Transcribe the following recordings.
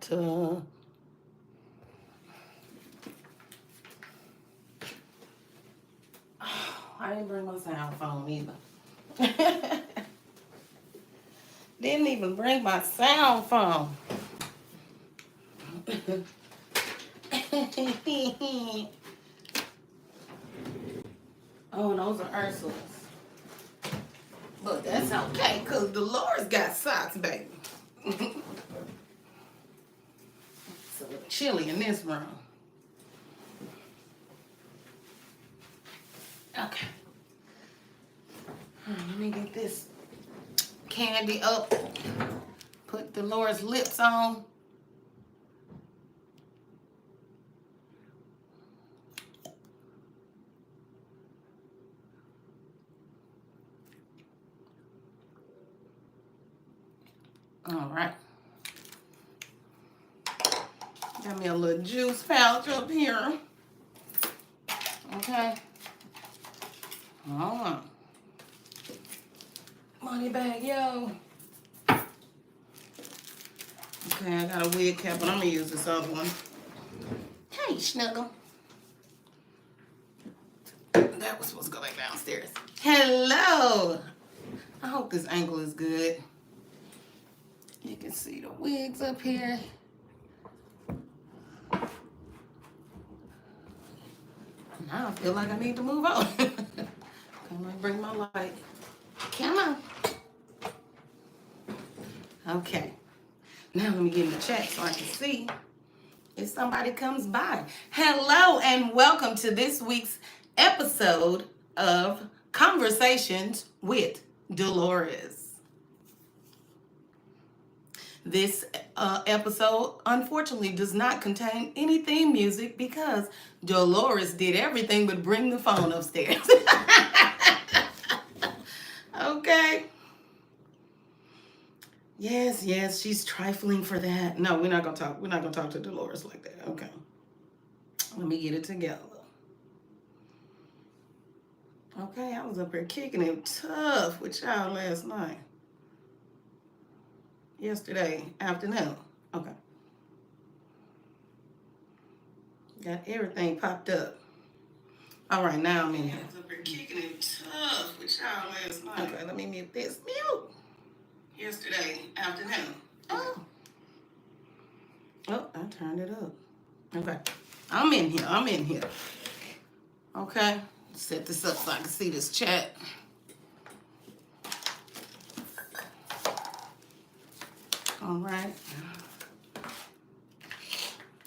to... I didn't bring my sound phone either. Didn't even bring my sound phone. Oh, those are Ursula's. But that's okay, because Delores got socks, baby. It's a little chilly in this room. Okay. Let me get this candy up. Put Delores' lips on. All right. Got me a little juice pouch up here. Okay. All right. Money bag, yo. Okay, I got a wig cap, but I'm gonna use this other one. Hey, Snuggle. That was supposed to go back downstairs. Hello. I hope this angle is good. You can see the wigs up here. Now I feel like I need to move on. Come on, bring my light. Come on. Okay. Now let me get in the chat so I can see if somebody comes by. Hello and welcome to this week's episode of Conversations with Delores. This episode, unfortunately, does not contain any theme music because Delores did everything but bring the phone upstairs. Okay. Yes, she's trifling for that. No, we're not gonna talk. We're not gonna talk to Delores like that. Okay. Let me get it together. Okay, I was up here kicking it tough with y'all last night. Yesterday afternoon. Okay. Got everything popped up. All right, now I'm in here. I was up here kicking it tough with y'all last night. Okay, let me mute this. Mute. Yesterday afternoon. Oh, I turned it up. Okay. I'm in here. Okay. Set this up so I can see this chat. All right.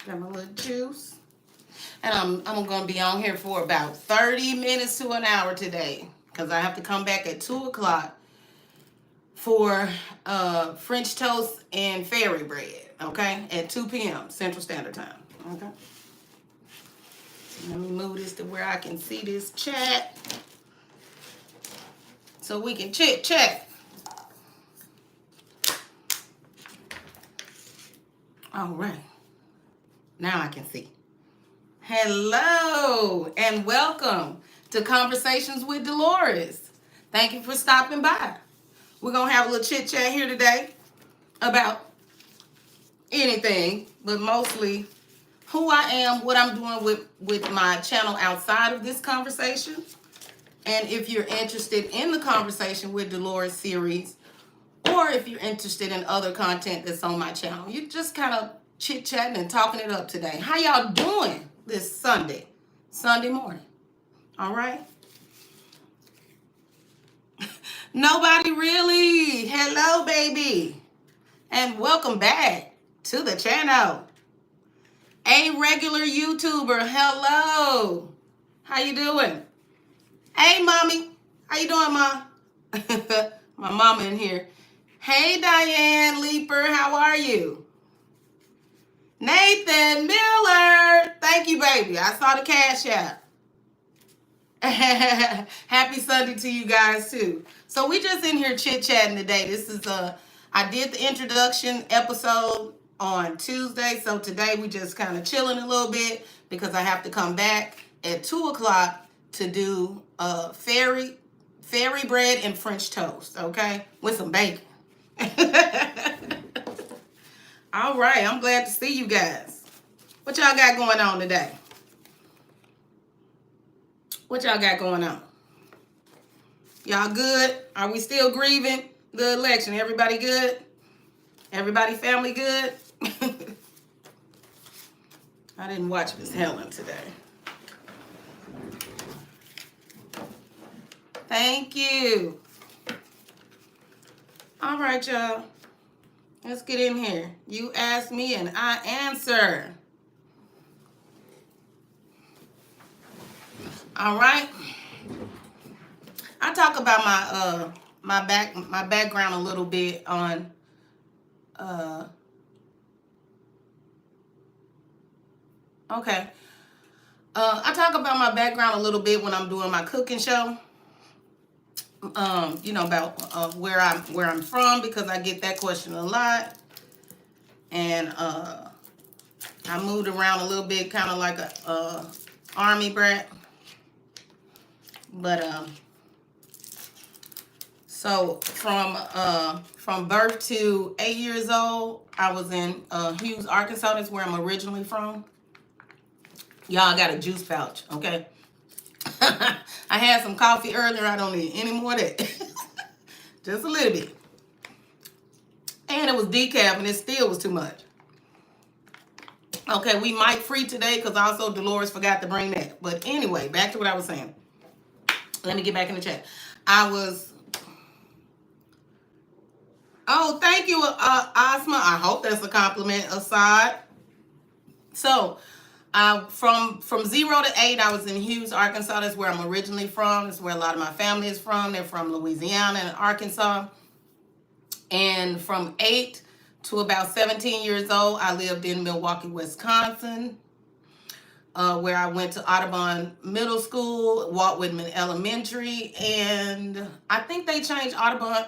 Got my little juice. And I'm going to be on here for about 30 minutes to an hour today because I have to come back at 2 o'clock for French toast and fairy bread, okay, at 2 p.m. Central Standard Time, okay? So let me move this to where I can see this chat so we can chit chat. All right. Now I can see. Hello and welcome to Conversations with Delores. Thank you for stopping by. We're going to have a little chit chat here today about anything, but mostly who I am, what I'm doing with my channel outside of this conversation. And if you're interested in the Conversation with Delores series, or if you're interested in other content that's on my channel, you're just kind of chit-chatting and talking it up today. How y'all doing this Sunday morning? All right? Nobody really. Hello, baby. And welcome back to the channel. A regular YouTuber. Hello. How you doing? Hey, mommy. How you doing, ma? My mama in here. Hey, Diane Leeper. How are you? Nathan Miller. Thank you, baby. I saw the cash app. Happy Sunday to you guys too. So we just in here chit-chatting today. This is I did the introduction episode on Tuesday, so today we just kind of chilling a little bit because I have to come back at 2 o'clock to do fairy bread and French toast, okay, with some bacon. All right, I'm glad to see you guys. What y'all got going on today? What y'all got going on? Y'all good? Are we still grieving the election? Everybody good? Everybody family good? I didn't watch Miss Helen today. Thank you. All right, y'all. Let's get in here. You ask me and I answer. All right. I talk about my background a little bit on okay. I talk about my background a little bit when I'm doing my cooking show. You know, about where I'm from, because I get that question a lot. And I moved around a little bit, kind of like a army brat. But so from birth to 8 years old, I was in Hughes, Arkansas. That's where I'm originally from. Y'all got a juice pouch, okay? I had some coffee earlier. I don't need any more of that. Just a little bit. And it was decaf, and it still was too much. Okay, we mic free today because also Delores forgot to bring that. But anyway, back to what I was saying. Let me get back in the chat. Oh, thank you, Asma. I hope that's a compliment, Assad. So, from 0 to 8, I was in Hughes, Arkansas. That's where I'm originally from. That's where a lot of my family is from. They're from Louisiana and Arkansas. And from 8 to about 17 years old, I lived in Milwaukee, Wisconsin, where I went to Audubon Middle School, Walt Whitman Elementary, and I think they changed Audubon.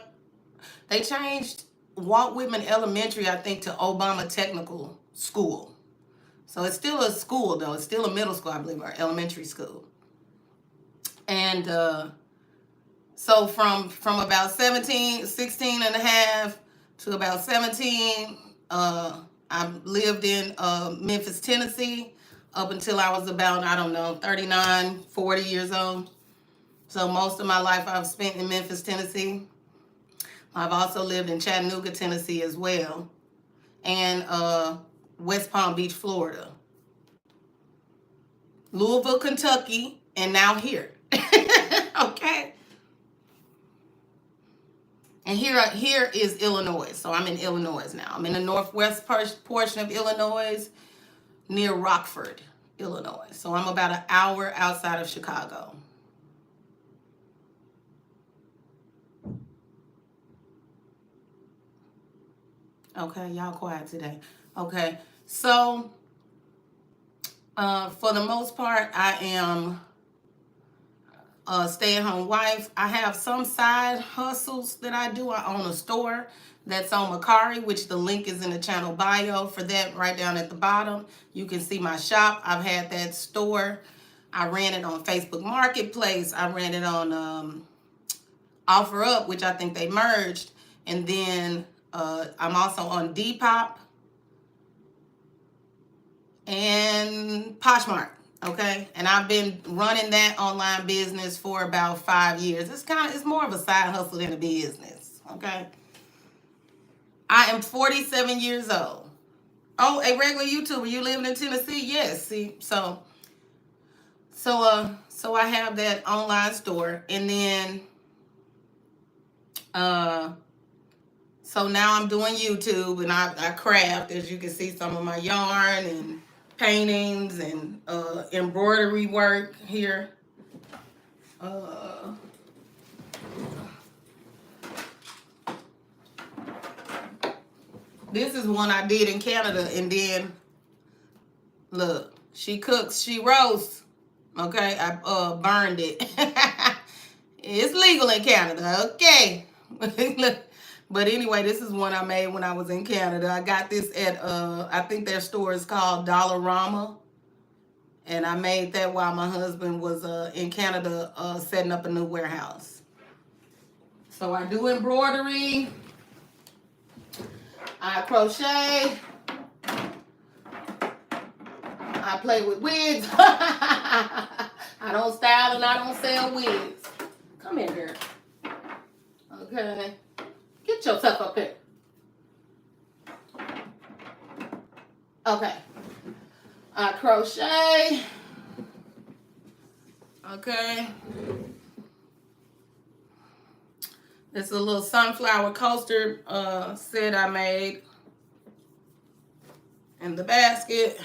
They changed Walt Whitman Elementary, I think, to Obama Technical School. So it's still a school, though. It's still a middle school, I believe, or elementary school. And so from about 16 and a half to about 17, I lived in Memphis, Tennessee, up until I was about, I don't know, 39, 40 years old. So most of my life I've spent in Memphis, Tennessee. I've also lived in Chattanooga, Tennessee as well, and West Palm Beach, Florida, Louisville, Kentucky, and now here. Okay. And here is Illinois. So I'm in Illinois now. I'm in the northwest portion of Illinois, near Rockford, Illinois. So I'm about an hour outside of Chicago. Okay, y'all quiet today. Okay, so for the most part, I am a stay-at-home wife. I have some side hustles that I do. I own a store that's on Macari, which the link is in the channel bio for that right down at the bottom. You can see my shop. I've had that store. I ran it on Facebook Marketplace. I ran it on OfferUp, which I think they merged. And then I'm also on Depop and Poshmark, okay? And I've been running that online business for about 5 years. It's more of a side hustle than a business, okay? I am 47 years old. Oh, a regular YouTuber. You living in Tennessee? Yes. See, so I have that online store, and then so now I'm doing YouTube, and I craft, as you can see, some of my yarn and paintings and embroidery work here. This is one I did in Canada, and then look, she cooks, she roasts. Okay, I burned it. It's legal in Canada, okay. But anyway, this is one I made when I was in Canada. I got this at I think their store is called Dollarama, and I made that while my husband was in Canada setting up a new warehouse. So I do embroidery, I crochet, I play with wigs. I don't style and I don't sell wigs. Come here, girl. Okay. Get yourself up here. Okay. I crochet. Okay. This is a little sunflower coaster set I made in the basket.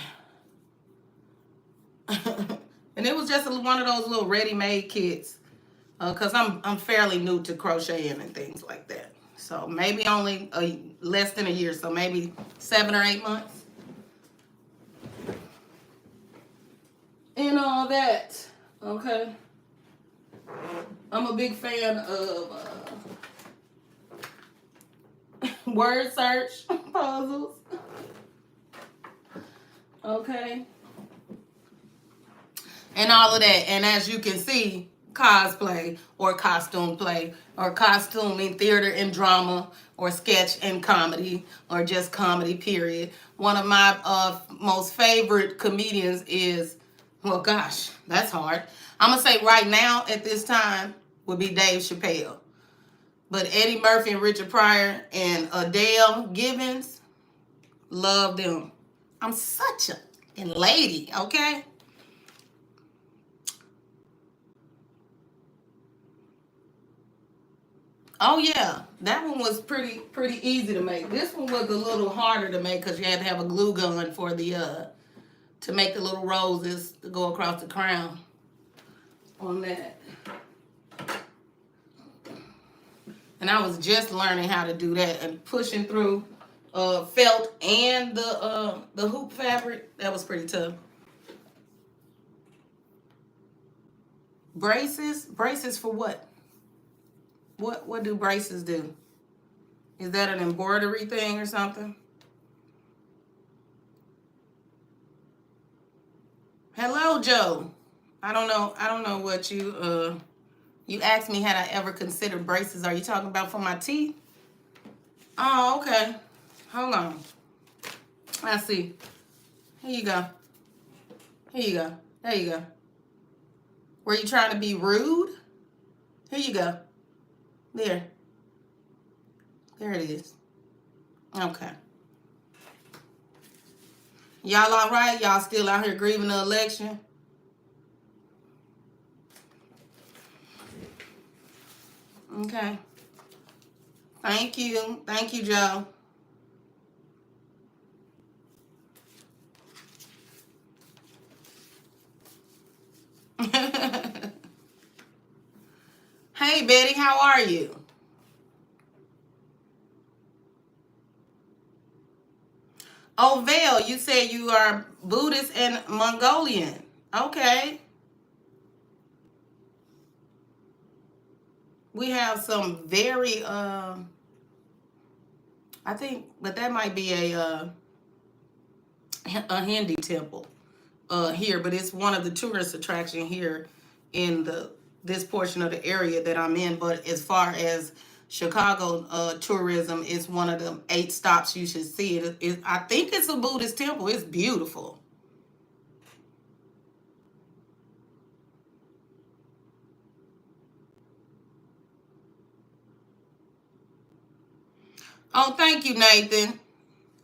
And it was just one of those little ready-made kits. Because I'm fairly new to crocheting and things like that. So maybe only less than a year. So maybe 7 or 8 months. And all that. Okay. I'm a big fan of word search puzzles. Okay. And all of that. And as you can see, cosplay or costume play or costume in theater and drama or sketch and comedy or just comedy, period. One of my most favorite comedians is, well, gosh, that's hard. I'm going to say right now at this time would be Dave Chappelle. But Eddie Murphy and Richard Pryor and Adele Givens, love them. I'm such a lady, okay? Oh yeah, that one was pretty easy to make. This one was a little harder to make because you had to have a glue gun for the to make the little roses to go across the crown on that. And I was just learning how to do that and pushing through felt and the hoop fabric. That was pretty tough. Braces for what? What do braces do? Is that an embroidery thing or something? Hello, Joe. I don't know what you asked me, had I ever considered braces. Are you talking about for my teeth? Oh, okay. Hold on. I see. Here you go. Here you go. There you go. Were you trying to be rude? Here you go. There. There it is. Okay. Y'all all right? Y'all still out here grieving the election? Okay. Thank you. Thank you, Joe. Hey, Betty, how are you? Oh, Val, you said you are Buddhist and Mongolian. Okay. We have some very, I think, but that might be a Hindi temple here, but it's one of the tourist attraction here in this portion of the area that I'm in. But as far as Chicago tourism, it's one of the 8 stops you should see. I think it's a Buddhist temple. It's beautiful. Oh, thank you, Nathan.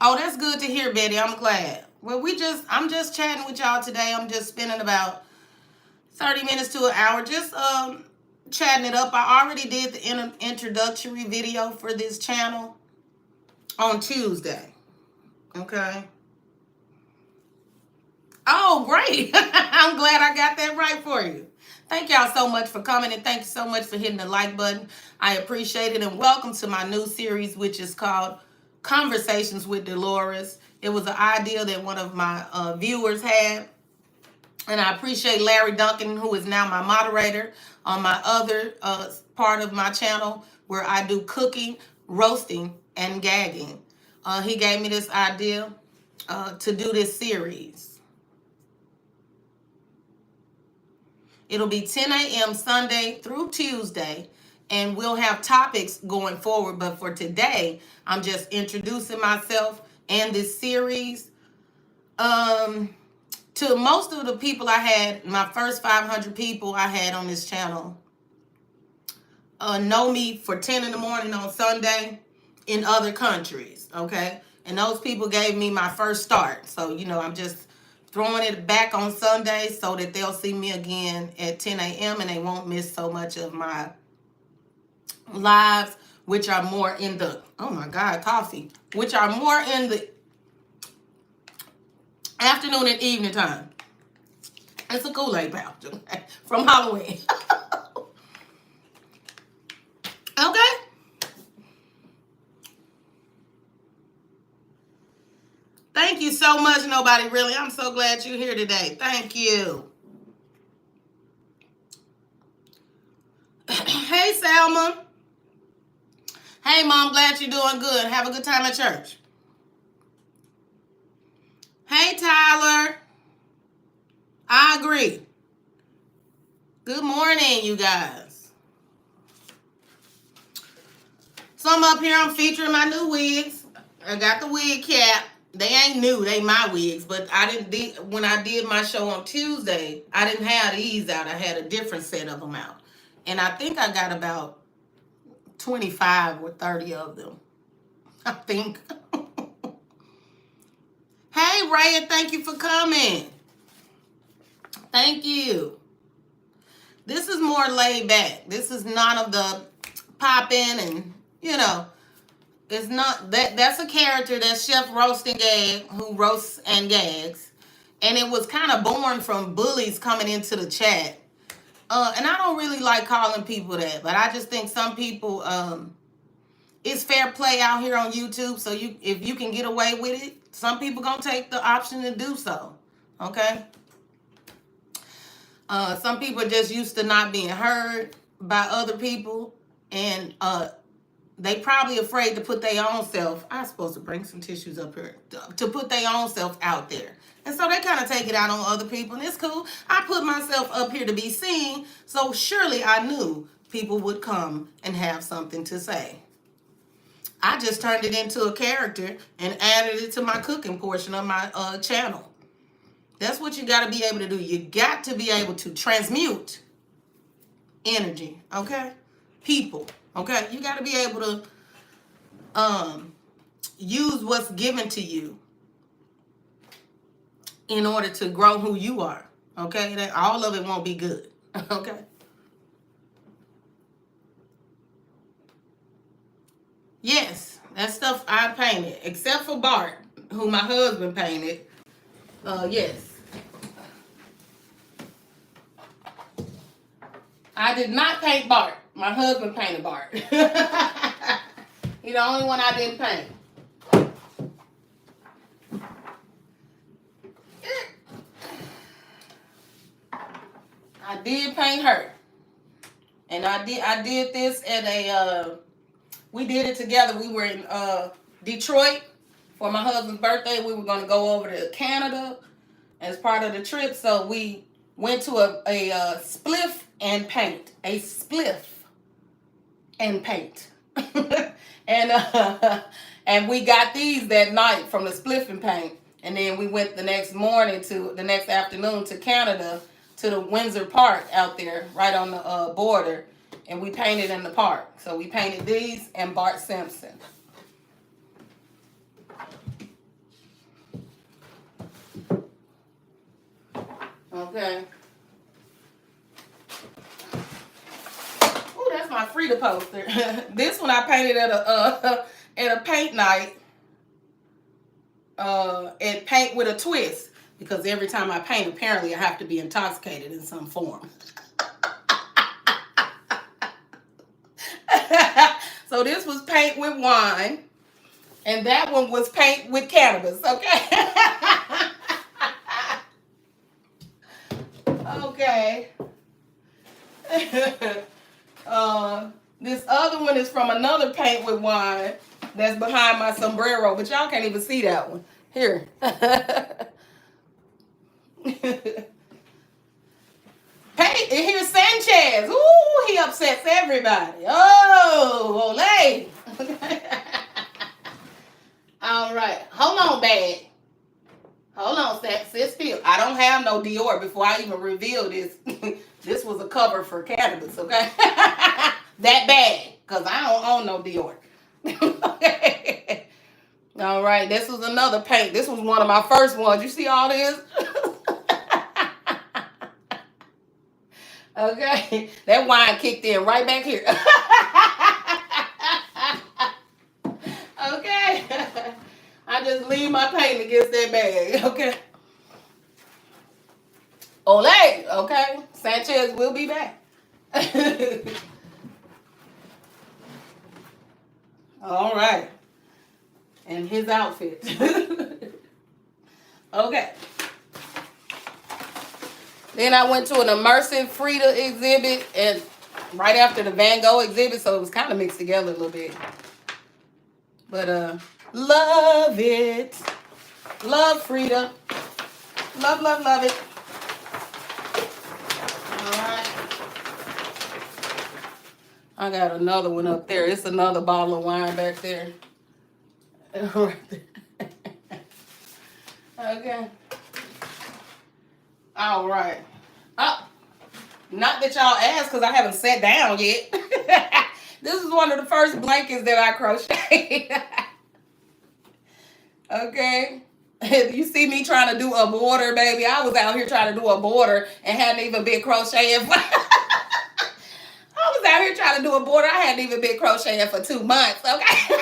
Oh, that's good to hear, Betty. I'm glad. Well, I'm just chatting with y'all today. I'm just spending about 30 minutes to an hour just chatting it up. I already did the introductory video for this channel on Tuesday. Okay. Oh, great. I'm glad I got that right for you. Thank y'all so much for coming, and thank you so much for hitting the like button. I appreciate it, and welcome to my new series, which is called Conversations with Delores. It was an idea that one of my viewers had, and I appreciate Larry Duncan, who is now my moderator on my other part of my channel where I do cooking, roasting, and gagging. He gave me this idea to do this series. It'll be 10 a.m. Sunday through Tuesday, and we'll have topics going forward. But for today, I'm just introducing myself and this series. to most of the people I had, my first 500 people I had on this channel know me for 10 in the morning on Sunday in other countries, okay? And those people gave me my first start. So, you know, I'm just throwing it back on Sunday so that they'll see me again at 10 a.m. and they won't miss so much of my lives, which are more in the, oh my God, coffee, which are more in the afternoon and evening time. It's a Kool-Aid pouch from Halloween. Okay? Thank you so much, Nobody Really. I'm so glad you're here today. Thank you. Hey, Salma. Hey, Mom, glad you're doing good. Have a good time at church. Hey, Tyler. I agree. Good morning, you guys. So I'm up here, I'm featuring my new wigs. I got the wig cap. They ain't new, they my wigs, but when I did my show on Tuesday, I didn't have these out. I had a different set of them out. And I think I got about 25 or 30 of them. I think. Hey, Ray, and thank you for coming. Thank you. This is more laid back. This is none of the popping and, you know, it's not that's a character, that's Chef Roast and Gag, who roasts and gags. And it was kind of born from bullies coming into the chat. And I don't really like calling people that, but I just think some people, it's fair play out here on YouTube. So if you can get away with it, some people gonna take the option to do so. Okay? Some people are just used to not being heard by other people, and they probably afraid to put their own self. I'm supposed to bring some tissues up here to put their own self out there, and so they kind of take it out on other people, and it's cool. I put myself up here to be seen, so surely I knew people would come and have something to say. I just turned it into a character and added it to my cooking portion of my channel. That's what you got to be able to do. You got to be able to transmute energy, okay? People, okay? You got to be able to use what's given to you in order to grow who you are, okay? That all of it won't be good, okay? Yes, that stuff I painted, except for Bart, who my husband painted. Yes. I did not paint Bart. My husband painted Bart. He's the only one I didn't paint. I did paint her. And I did this at a we did it together. We were in Detroit for my husband's birthday. We were going to go over to Canada as part of the trip. So we went to a spliff and paint. A spliff and paint. And we got these that night from the spliff and paint. And then we went the next afternoon to Canada, to the Windsor Park out there, right on the border. And we painted in the park. So we painted these and Bart Simpson. Okay. Oh, that's my Frida poster. This one I painted at a paint night. And paint with a twist, because every time I paint, apparently I have to be intoxicated in some form. So this was paint with wine, and that one was paint with cannabis. Okay. Okay. This other one is from another paint with wine that's behind my sombrero, but y'all can't even see that one. Here. Hey, here's Sanchez. Ooh, he upsets everybody. Oh, Olay. All right. Hold on, bag. Hold Hold on, sit still. I don't have no Dior before I even reveal this. This was a cover for cannabis, okay? That bad, because I don't own no Dior. All right, this was another paint. This was one of my first ones. You see all this? Okay, that wine kicked in right back here. Okay, I just leave my paint against that bag. Okay. Olay, okay. Sanchez will be back. All right. And his outfit. Okay. Then I went to an immersive Frida exhibit and right after the Van Gogh exhibit, so it was kind of mixed together a little bit. But love it. Love Frida. Love, love, love it. Alright. I got another one up there. It's another bottle of wine back there. Okay. All right. Not that y'all asked because I haven't sat down yet. This is one of the first blankets that I crocheted. Okay. You see me trying to do a border, baby. I was out here trying to do a border and hadn't even been crocheting. I was out here trying to do a border. I hadn't even been crocheting for 2 months. Okay.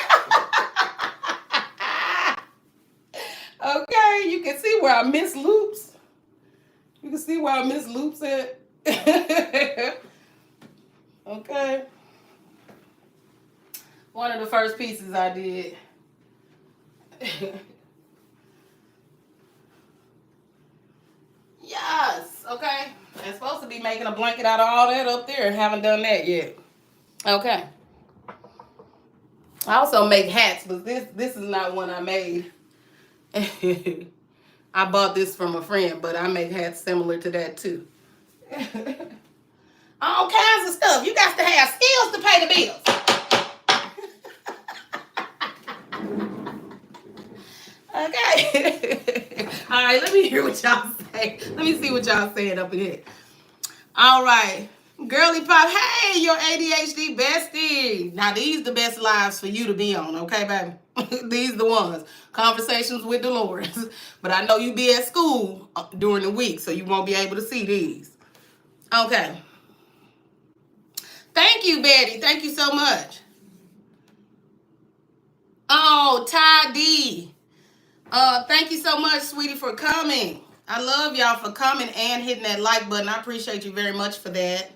Okay. You can see where I miss loops. You can see where I miss loops at. Okay. One of the first pieces I did. Yes. Okay. I'm supposed to be making a blanket out of all that up there. Haven't done that yet. Okay. I also make hats, but this is not one I made. I bought this from a friend, but I make hats similar to that too. All kinds of stuff. You got to have skills to pay the bills. Okay. All right, let me hear what y'all say. Let me see what y'all saying up in here. All right. Girly Pop, hey, your ADHD bestie. Now, these the best lives for you to be on, okay, baby? These the ones. Conversations with Delores. But I know you be at school during the week, so you won't be able to see these. Okay. Thank you, Betty. Thank you so much. Oh, Ty D. Thank you so much, sweetie, for coming. I love y'all for coming and hitting that like button. I appreciate you very much for that.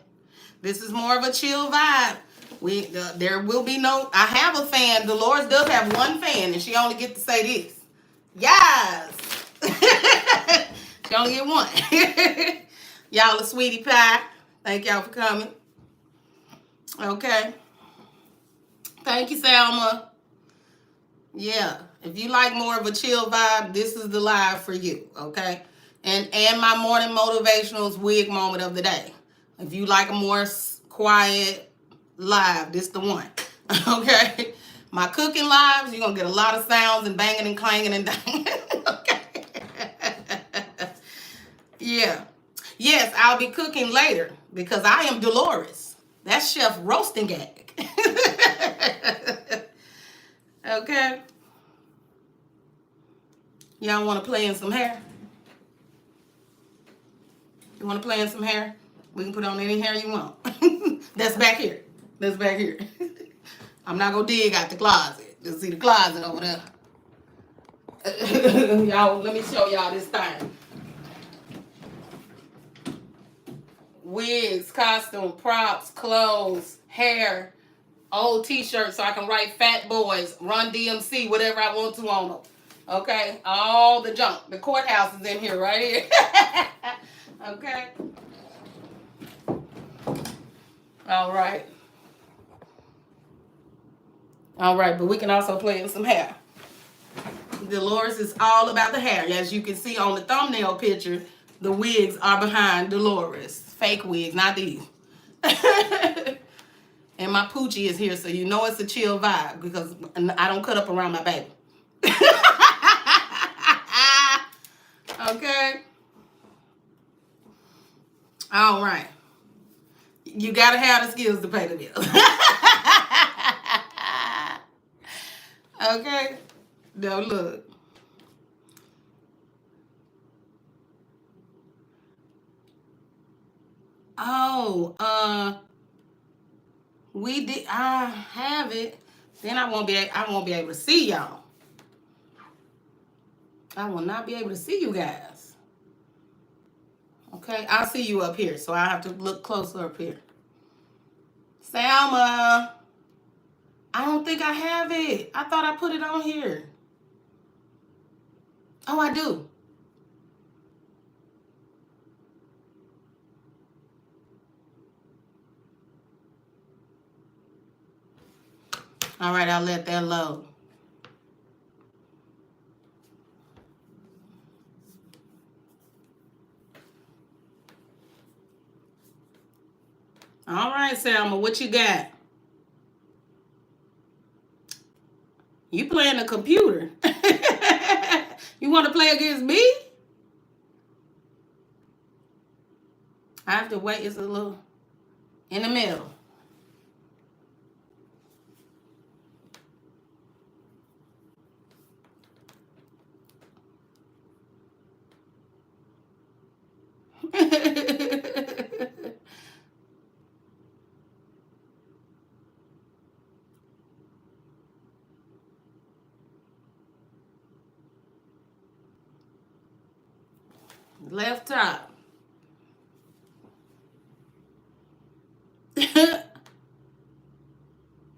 This is more of a chill vibe. There will be no... I have a fan. Delores does have one fan, and she only get to say this. Yes. She only get one. Y'all a sweetie pie. Thank y'all for coming. Okay. Thank you, Salma. Yeah. If you like more of a chill vibe, this is the live for you, okay? And my morning motivationals wig moment of the day. If you like a more quiet live, this the one, okay? My cooking lives, you're going to get a lot of sounds and banging and clanging and danging, okay? Yeah. Yes, I'll be cooking later because I am Delores. That's Chef Roasting Gag. Okay? Y'all want to play in some hair? You want to play in some hair? We can put on any hair you want. That's back here. That's back here. I'm not going to dig out the closet. You'll see the closet over there. Y'all, let me show y'all this thing. Wigs, costume, props, clothes, hair, old t-shirts so I can write Fat Boys, Run DMC, whatever I want to on them. Okay? All the junk. The courthouse is in here, right here. Okay? All right. All right, but we can also play in some hair. Delores is all about the hair. As you can see on the thumbnail picture, the wigs are behind Delores. Fake wigs, not these. And my poochie is here, so you know it's a chill vibe because I don't cut up around my baby. Okay. All right. You gotta have the skills to pay the bills. Okay. No, look. Oh, we did. I have it. Then I won't be. I won't be able to see y'all. I will not be able to see you guys. Okay, I'll see you up here, so I have to look closer up here. Salma, I don't think I have it. I thought I put it on here. Oh, I do. All right, I'll let that load. All right, Salma, what you got? You playing the computer. You want to play against me? I have to wait. It's a little in the middle. Left top.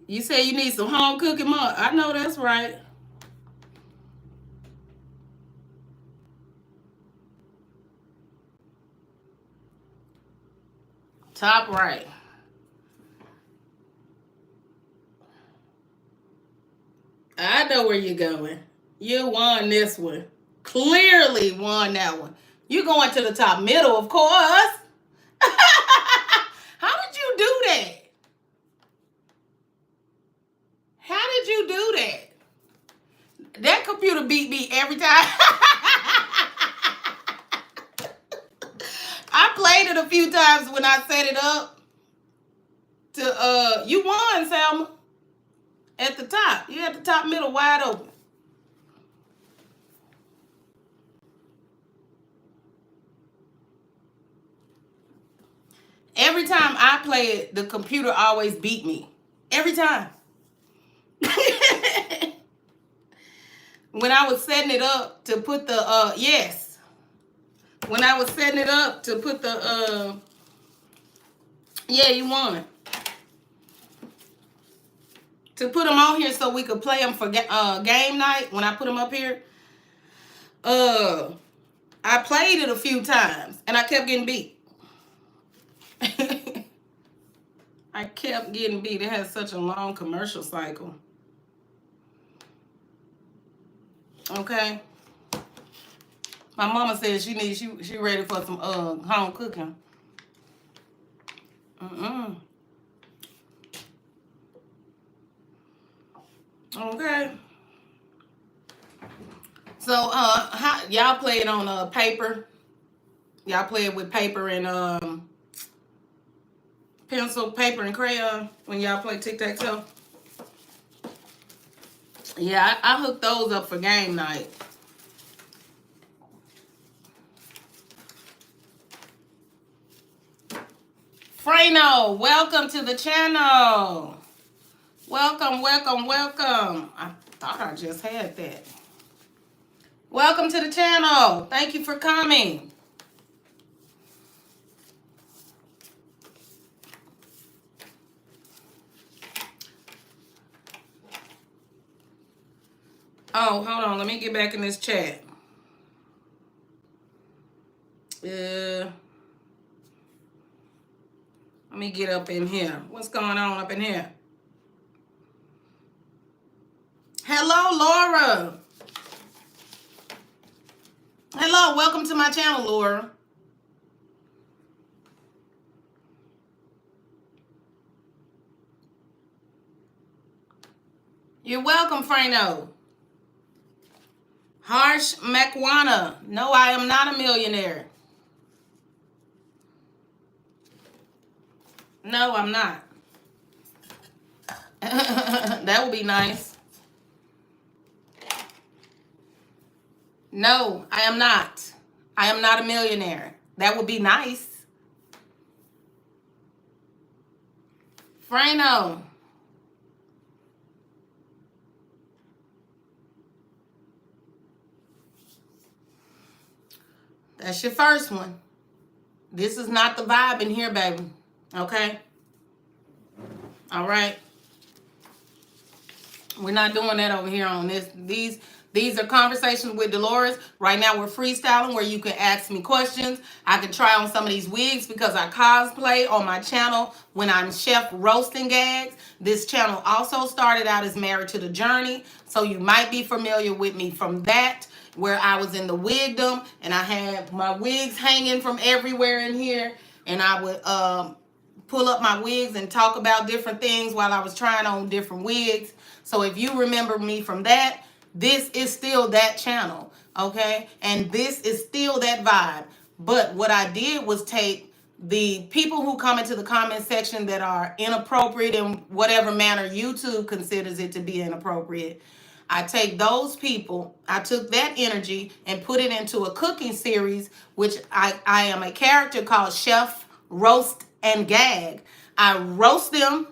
You say you need some home cooking, Mom. I know that's right. Top right. I know where you're going. You won this one. Clearly won that one. You're going to the top middle, of course. How did you do that? How did you do that? That computer beat me every time. I played it a few times when I set it up to you won, Selma. At the top. You had the top middle wide open. Every time I play it, the computer always beat me. Every time. When I was setting it up to put the yes. When I was setting it up to put the yeah, you won. To put them on here so we could play them for game night when I put them up here. I played it a few times and I kept getting beat. I kept getting beat. It has such a long commercial cycle. Okay. My mama said she ready for some home cooking. Okay. So how y'all play it on paper? Y'all play it with paper and pencil, paper, and crayon when y'all play tic-tac-toe? Yeah, I hooked those up for game night. Frano, welcome to the channel. Welcome, welcome, welcome. I thought I just had that. Welcome to the channel. Thank you for coming. Oh, hold on. Let me get back in this chat. Let me get up in here. What's going on up in here? Hello, Laura. Hello, welcome to my channel, Laura. You're welcome, Frano. Harsh Mekwana. No, I am not a millionaire. No, I'm not. That would be nice. No, I am not. I am not a millionaire. That would be nice. Frano. That's your first one. This is not the vibe in here, baby. Okay? All right? We're not doing that over here on this. These are conversations with Delores. Right now we're freestyling where you can ask me questions. I can try on some of these wigs because I cosplay on my channel when I'm Chef Roasting Gags. This channel also started out as Married to the Journey. So you might be familiar with me from that, where I was in the wigdom and I had my wigs hanging from everywhere in here. And I would pull up my wigs and talk about different things while I was trying on different wigs. So if you remember me from that, this is still that channel, okay? And this is still that vibe. But what I did was take the people who come into the comment section that are inappropriate in whatever manner YouTube considers it to be inappropriate. I take those people, I took that energy and put it into a cooking series, which I am a character called Chef Roast and Gag. I roast them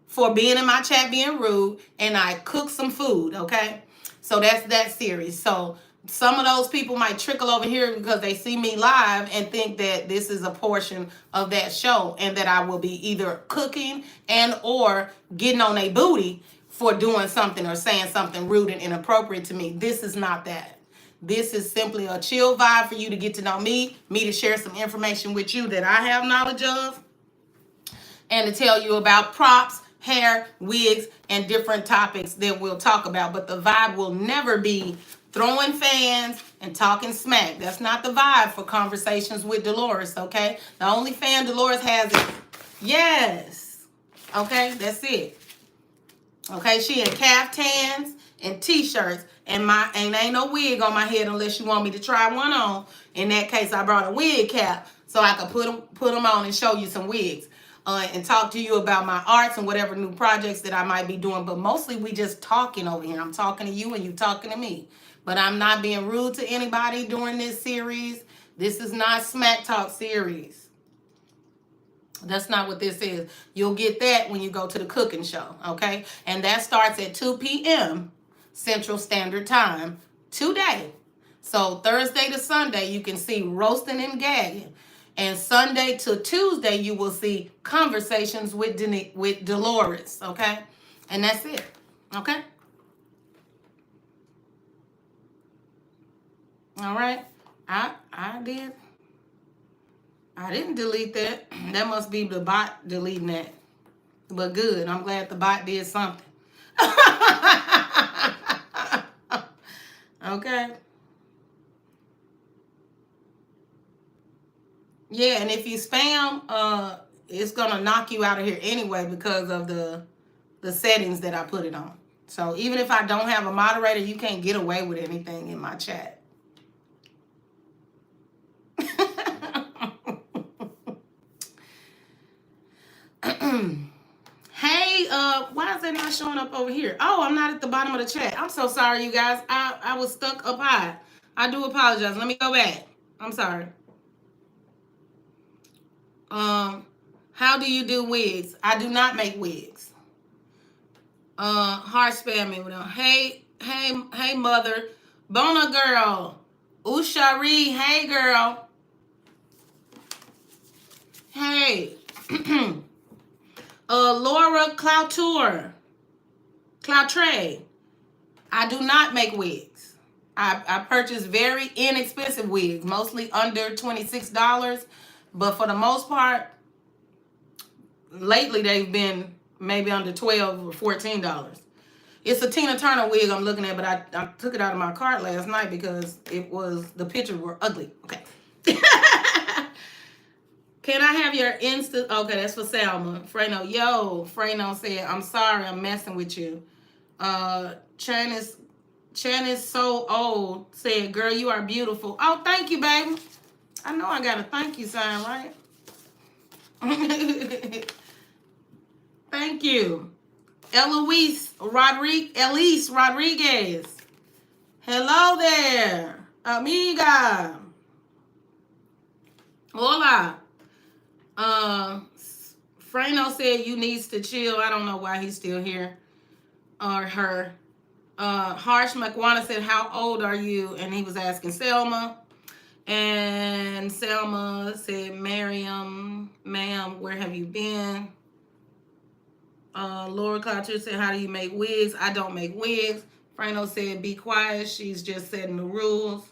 for being in my chat being rude, and I cook some food, okay? So that's that series. So some of those people might trickle over here because they see me live and think that this is a portion of that show and that I will be either cooking and or getting on a booty for doing something or saying something rude and inappropriate to me. This is not that. This is simply a chill vibe for you to get to know me to share some information with you that I have knowledge of, and to tell you about props, hair, wigs, and different topics that we'll talk about. But the vibe will never be throwing fans and talking smack. That's not the vibe for conversations with Delores, okay? The only fan Delores has is, yes, okay? That's it. Okay, she in caftans and t-shirts, and ain't no wig on my head unless you want me to try one on. In that case, I brought a wig cap so I could put them on and show you some wigs. And talk to you about my arts and whatever new projects that I might be doing. But mostly we just talking over here. I'm talking to you and you talking to me. But I'm not being rude to anybody during this series. This is not smack talk series. That's not what this is. You'll get that when you go to the cooking show, okay? And that starts at 2 p.m. Central Standard Time today. So Thursday to Sunday, you can see Roasting and Gagging. And Sunday to Tuesday, you will see Conversations with Delores, okay? And that's it, okay? All right. I didn't delete that. That must be the bot deleting that. But good. I'm glad the bot did something. Okay. Yeah, and if you spam, it's gonna knock you out of here anyway because of the settings that I put it on. So even if I don't have a moderator, you can't get away with anything in my chat. Hey, why is that not showing up over here? Oh, I'm not at the bottom of the chat. I'm so sorry, you guys. I was stuck up high. I do apologize. Let me go back. I'm sorry. How do you do wigs? I do not make wigs. Heart spam me with them. Hey, mother. Bona girl. Ushari, hey girl. Hey. Laura Clouture. I do not make wigs. I purchase very inexpensive wigs, mostly under $26. But for the most part, lately they've been maybe under $12 or $14. It's a Tina Turner wig I'm looking at, but I took it out of my cart last night because the pictures were ugly. Okay. Can I have your Insta? Okay, that's for Salma. Frano. Yo, Frano said, I'm sorry, I'm messing with you. Chinese Chan is so old. Said, girl, you are beautiful. Oh, thank you, baby. I know I got a thank you sign, right? Thank you. Elise Rodriguez. Hello there. Amiga. Hola. Frano said you needs to chill. I don't know why he's still here. Or her. Harsh McWana said, how old are you? And he was asking Selma. And Selma said, Miriam, ma'am, where have you been? Laura Cloutier said, how do you make wigs? I don't make wigs. Frano said, be quiet. She's just setting the rules.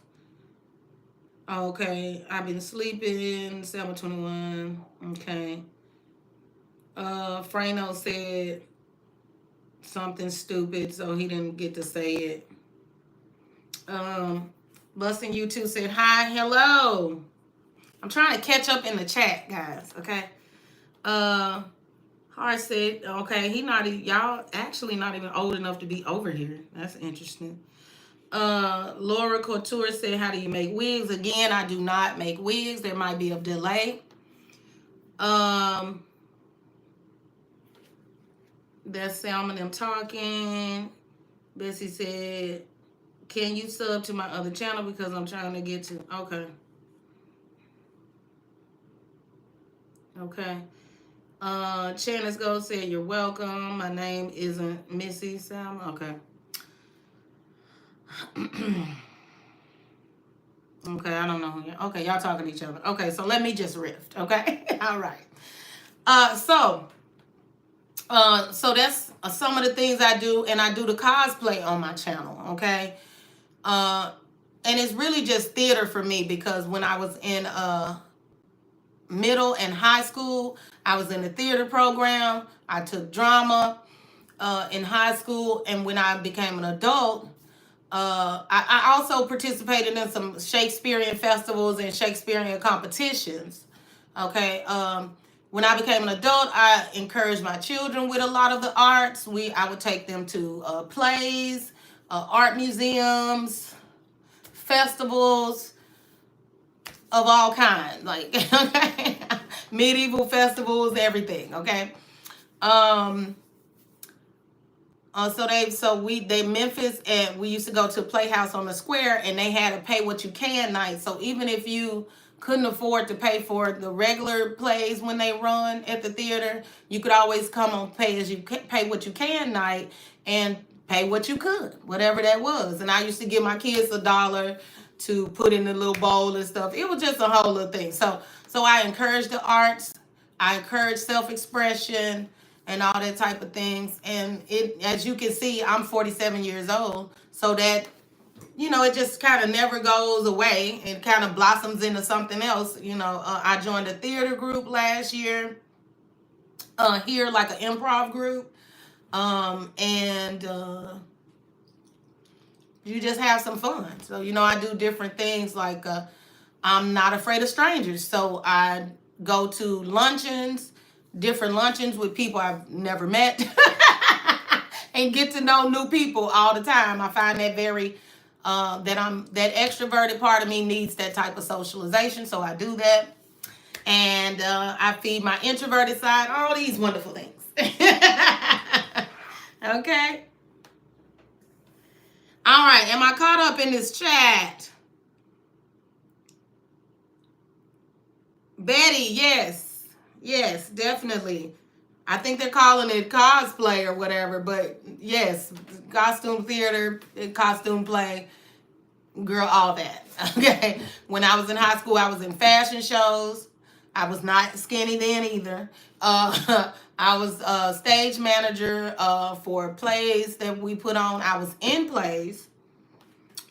Okay. I've been sleeping. Selma 21. Okay. Frano said something stupid, so he didn't get to say it. Busting You Too said, hi, hello. I'm trying to catch up in the chat, guys, okay? Hart said, okay, y'all actually not even old enough to be over here. That's interesting. Laura Couture said, how do you make wigs? Again, I do not make wigs. There might be a delay. That's Selma them talking. Bessie said, can you sub to my other channel because I'm trying to get to, okay. Okay. Channels Go said, you're welcome. My name isn't Missy Selma. Okay. Okay, I don't know who you're. Okay, y'all talking to each other. Okay, so let me just riff. Okay, all right. So that's some of the things I do, and I do the cosplay on my channel. Okay, and it's really just theater for me because when I was in middle and high school, I was in the theater program. I took drama in high school, and when I became an adult. I also participated in some Shakespearean festivals and Shakespearean competitions. Okay. When I became an adult, I encouraged my children with a lot of the arts. I would take them to plays, art museums, festivals of all kinds, like okay, medieval festivals, everything. Okay. They Memphis, and we used to go to Playhouse on the Square, and they had a pay what you can night. So even if you couldn't afford to pay for the regular plays when they run at the theater, you could always come on pay what you can night and pay what you could, whatever that was. And I used to give my kids $1 to put in the little bowl and stuff. It was just a whole little thing. So I encourage the arts. I encourage self-expression and all that type of things. And it, as you can see, I'm 47 years old. So that, it just kind of never goes away. It kind of blossoms into something else. I joined a theater group last year here, like an improv group. And you just have some fun. So, I do different things like I'm not afraid of strangers. So I go to different luncheons with people I've never met and get to know new people all the time. I find that very, that extroverted part of me needs that type of socialization. So I do that. And I feed my introverted side, all these wonderful things. Okay. All right. Am I caught up in this chat? Betty, yes. Yes, definitely. I think they're calling it cosplay or whatever, but yes, costume theater, costume play, girl, all that. Okay. When I was in high school, I was in fashion shows. I was not skinny then either. I was a stage manager for plays that we put on. I was in plays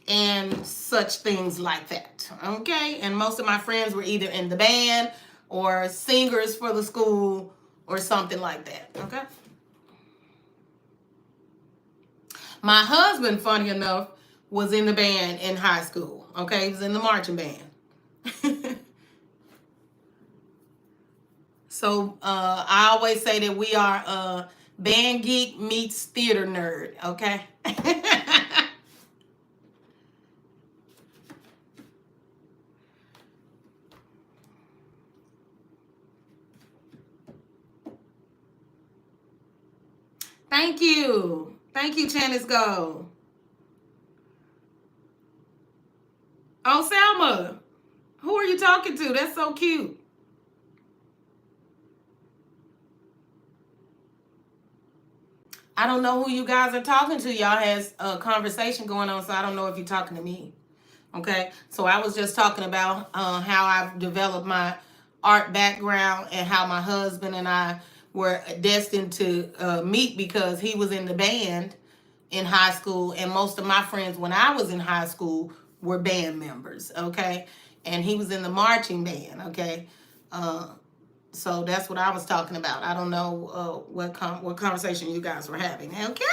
and such things like that. Okay. And most of my friends were either in the band or singers for the school or something like that. Okay. My husband, funny enough, was in the band in high school. Okay. He was in the marching band. So I always say that we are band geek meets theater nerd. Okay. Thank you. Thank you, Janice Gold. Oh, Selma. Who are you talking to? That's so cute. I don't know who you guys are talking to. Y'all has a conversation going on, so I don't know if you're talking to me. Okay, so I was just talking about how I've developed my art background and how my husband and I were destined to meet because he was in the band in high school, and most of my friends when I was in high school were band members. Okay, and he was in the marching band. Okay, uh, so that's what I was talking about. I don't know what conversation you guys were having. Okay.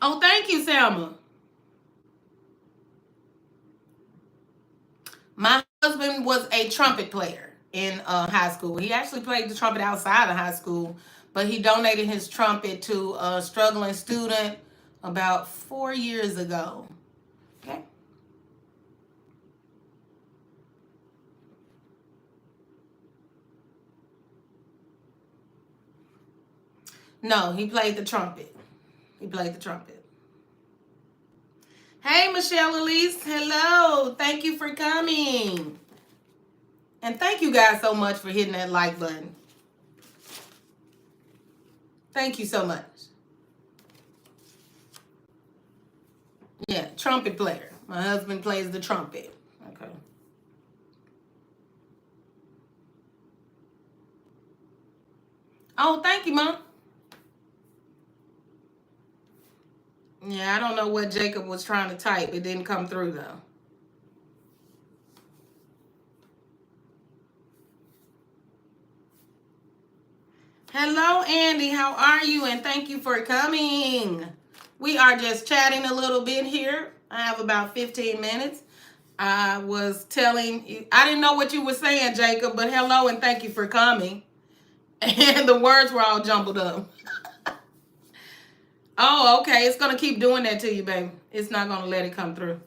Oh, thank you, Selma. My husband was a trumpet player in high school. He actually played the trumpet outside of high school, but he donated his trumpet to a struggling student about 4 years ago. Okay. No, he played the trumpet. He played the trumpet. Hey, Michelle Elise. Hello. Thank you for coming. And thank you guys so much for hitting that like button. Thank you so much. Yeah, trumpet player. My husband plays the trumpet. Okay. Oh, thank you, Mom. Yeah, I don't know what Jacob was trying to type. It didn't come through, though. Hello, Andy. How are you? And thank you for coming. We are just chatting a little bit here. I have about 15 minutes. I was telling you, I didn't know what you were saying, Jacob, but hello and thank you for coming. And the words were all jumbled up. Oh, okay. It's going to keep doing that to you, baby. It's not going to let it come through.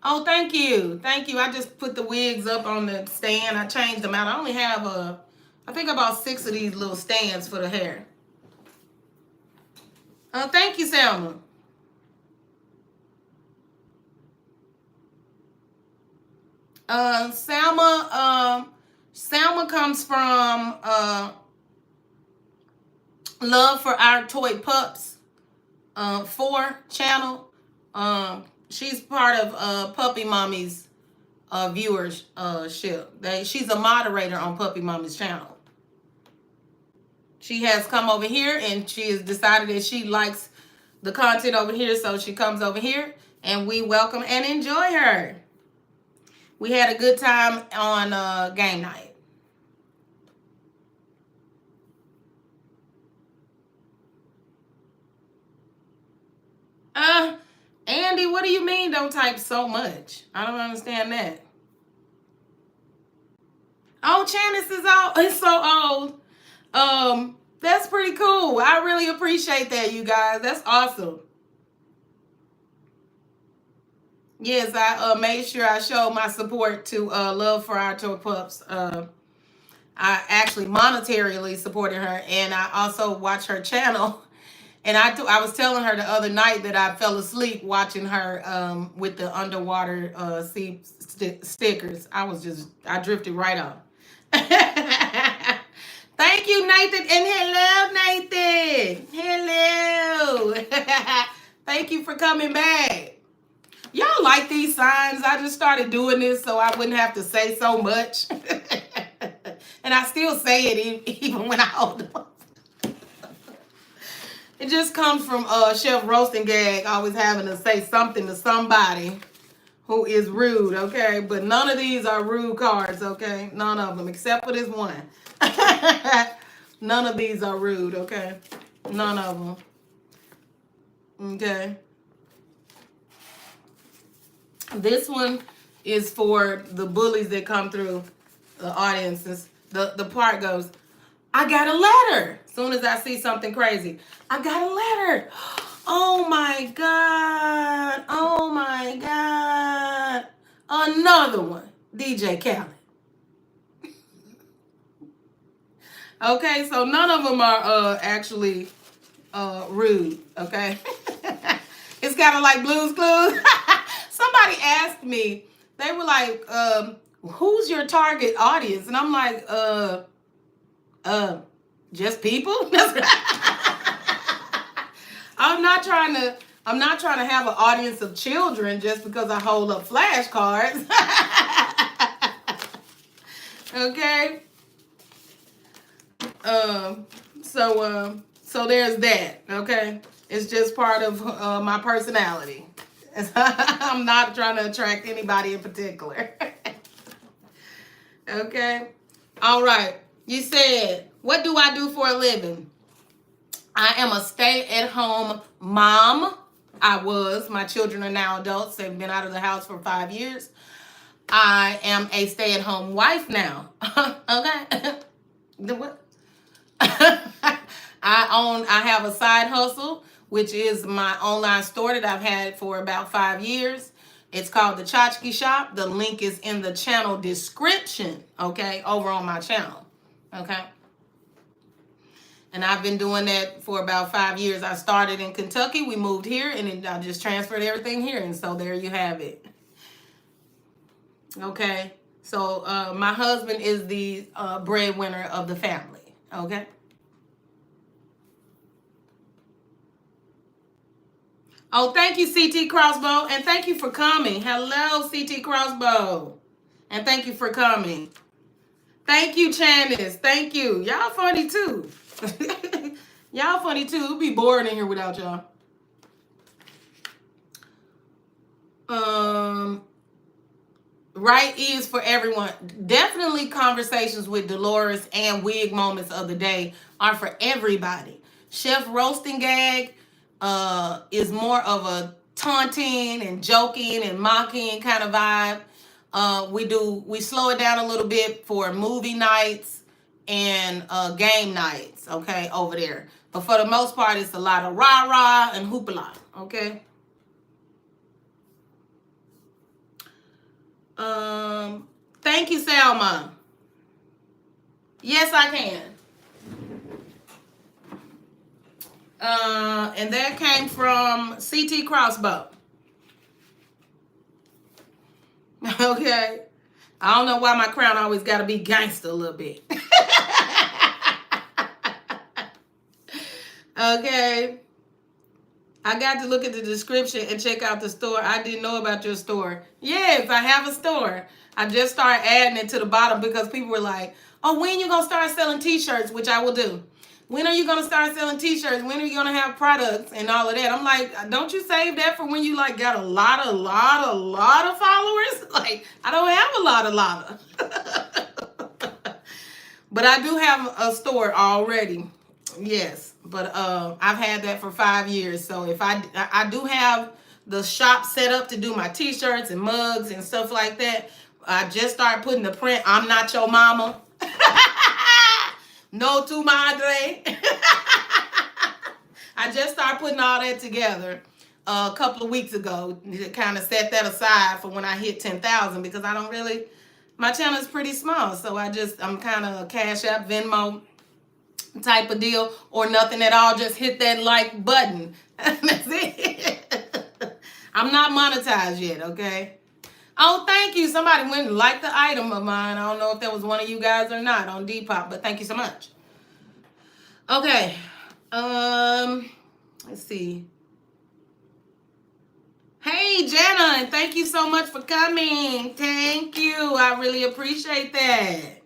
Oh, thank you. Thank you. I just put the wigs up on the stand. I changed them out. I only have I think about 6 of these little stands for the hair. Oh, thank you, Selma. Selma comes from Love for Our Toy Pups 4 channel. She's part of Puppy Mommy's viewership. She's a moderator on Puppy Mommy's channel. She has come over here and she has decided that she likes the content over here, so she comes over here and we welcome and enjoy her. We had a good time on game night. Uh, Andy, what do you mean don't type so much? I don't understand that. Oh, Janice is so old. That's pretty cool. I really appreciate that, you guys. That's awesome. Yes, I made sure I showed my support to Love for Our Toy Pups. I actually monetarily supported her, and I also watch her channel. And I was telling her the other night that I fell asleep watching her with the underwater sea stickers. I drifted right off. Thank you, Nathan, and hello, Nathan. Hello. Thank you for coming back. Y'all like these signs? I just started doing this so I wouldn't have to say so much. And I still say it even when I hold them. It just comes from Chef Roasting Gag always having to say something to somebody who is rude, okay? But none of these are rude cards, okay? None of them, except for this one. None of these are rude, okay? None of them. Okay. This one is for the bullies that come through the audiences. The part goes, I got a letter. As soon as I see something crazy, I got a letter. Oh my God. Oh my God. Another one. DJ Khaled. Okay, so none of them are actually rude. Okay. It's kind of like Blue's Clues. Somebody asked me, they were like, who's your target audience? And I'm like, just people. I'm not trying to have an audience of children just because I hold up flashcards. Okay. So there's that. Okay. It's just part of my personality. I'm not trying to attract anybody in particular. Okay. All right. You said, what do I do for a living? I am a stay-at-home mom. I was. My children are now adults. They've been out of the house for 5 years. I am a stay-at-home wife now. Okay. The what? I have a side hustle, which is my online store that I've had for about 5 years. It's called the Tchotchke Shop. The link is in the channel description, okay, over on my channel, okay? And I've been doing that for about 5 years. I started in Kentucky. We moved here, and then I just transferred everything here. And so there you have it. Okay? So my husband is the breadwinner of the family, okay? Oh, thank you, CT Crossbow. And thank you for coming. Hello, CT Crossbow. And thank you for coming. Thank you, Janice. Thank you. Y'all funny, too. Y'all funny, too. It'd be boring in here without y'all. Right is for everyone. Definitely conversations with Delores and wig moments of the day are for everybody. Chef Roasting Gag is more of a taunting and joking and mocking kind of vibe. We slow it down a little bit for movie nights and game nights, okay, over there. But for the most part, it's a lot of rah-rah and hoopla, okay? Thank you, Salma. Yes, I can. And that came from CT Crossbow. Okay. I don't know why my crown always got to be gangster a little bit. Okay. I got to look at the description and check out the store. I didn't know about your store. Yes, I have a store. I just started adding it to the bottom because people were like, oh, when you going to start selling t-shirts, which I will do. When are you going to start selling t-shirts? When are you going to have products and all of that? I'm like, don't you save that for when you like got a lot of followers? Like, I don't have a lot of. But I do have a store already. Yes, but I've had that for 5 years. So if I do have the shop set up to do my t-shirts and mugs and stuff like that. I just started putting the print, I'm not your mama. No tu madre. I just started putting all that together a couple of weeks ago to kind of set that aside for when I hit 10,000 because I don't really, my channel is pretty small. So I'm kind of a Cash App, Venmo type of deal or nothing at all. Just hit that like button. That's it. I'm not monetized yet, okay? Oh, thank you. Somebody went and liked the item of mine. I don't know if that was one of you guys or not on Depop, but thank you so much. Okay. Let's see. Hey, Jenna, and thank you so much for coming. Thank you. I really appreciate that.